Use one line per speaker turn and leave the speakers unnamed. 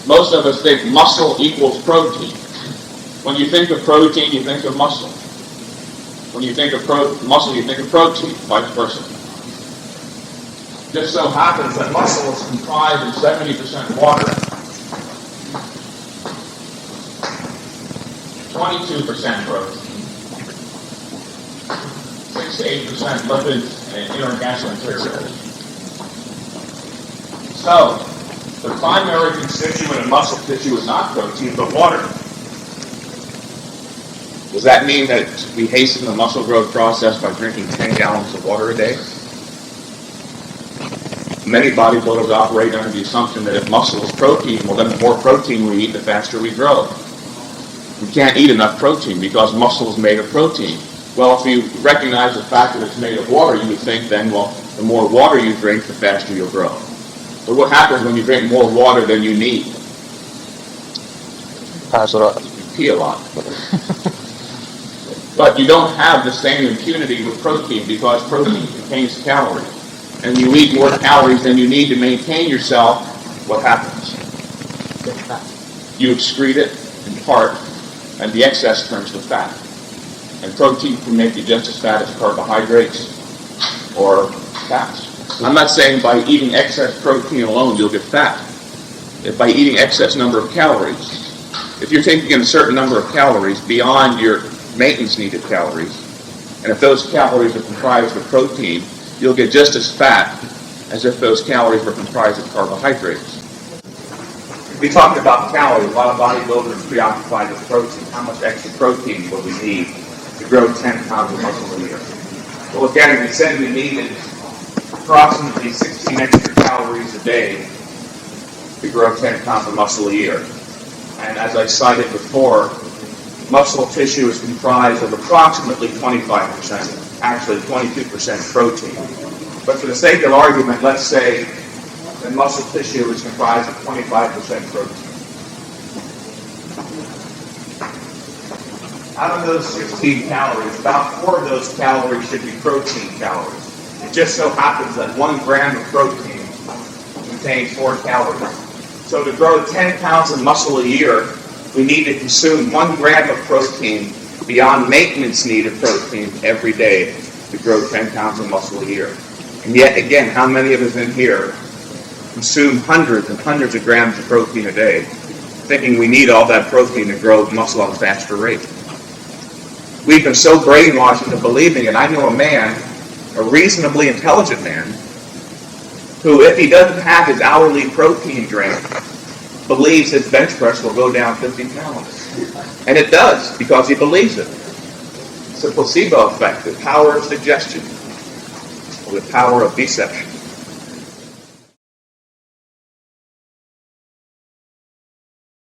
Most of us think muscle equals protein. When you think of protein, you think of muscle. When you think of muscle, you think of protein, vice versa. Just so happens that muscle is comprised of 70% water, 22% protein, 6 to 8% lipids and inorganic materials. So, the primary constituent of muscle tissue is not protein, but water. Does that mean that we hasten the muscle growth process by drinking 10 gallons of water a day? Many bodybuilders operate under the assumption that if muscle is protein, well then the more protein we eat, the faster we grow. We can't eat enough protein because muscle is made of protein. Well, if you recognize the fact that it's made of water, you would think then, well, the more water you drink, the faster you'll grow. But what happens when you drink more water than you need?
Pass it on.
You pee a lot. But you don't have the same impunity with protein because protein contains calories. And you eat more calories than you need to maintain yourself, what happens? You excrete it in part, and the excess turns to fat. And protein can make you just as fat as carbohydrates or fats. I'm not saying by eating excess protein alone you'll get fat. If by eating excess number of calories, if you're taking in a certain number of calories beyond your maintenance needed calories, and if those calories are comprised of protein, you'll get just as fat as if those calories were comprised of carbohydrates. We talked about calories. A lot of bodybuilders are preoccupied with protein. How much extra protein will we need to grow 10 pounds of muscle a year? Well, again, we said we needed approximately 16 extra calories a day to grow 10 pounds of muscle a year. And as I cited before, muscle tissue is comprised of approximately 25%, actually 22% protein. But for the sake of argument, let's say that muscle tissue is comprised of 25% protein. Out of those 16 calories, about 4 of those calories should be protein calories. It just so happens that 1 gram of protein contains 4 calories. So to grow 10 pounds of muscle a year, we need to consume 1 gram of protein beyond maintenance needed protein every day to grow 10 pounds of muscle a year. And yet again, how many of us in here consume hundreds and hundreds of grams of protein a day, thinking we need all that protein to grow muscle at a faster rate? We've been so brainwashed into believing it. I know a man, a reasonably intelligent man, who, if he doesn't have his hourly protein drink, believes his bench press will go down 50 pounds. And it does, because he believes it. It's a placebo effect, the power of suggestion, or the power of deception.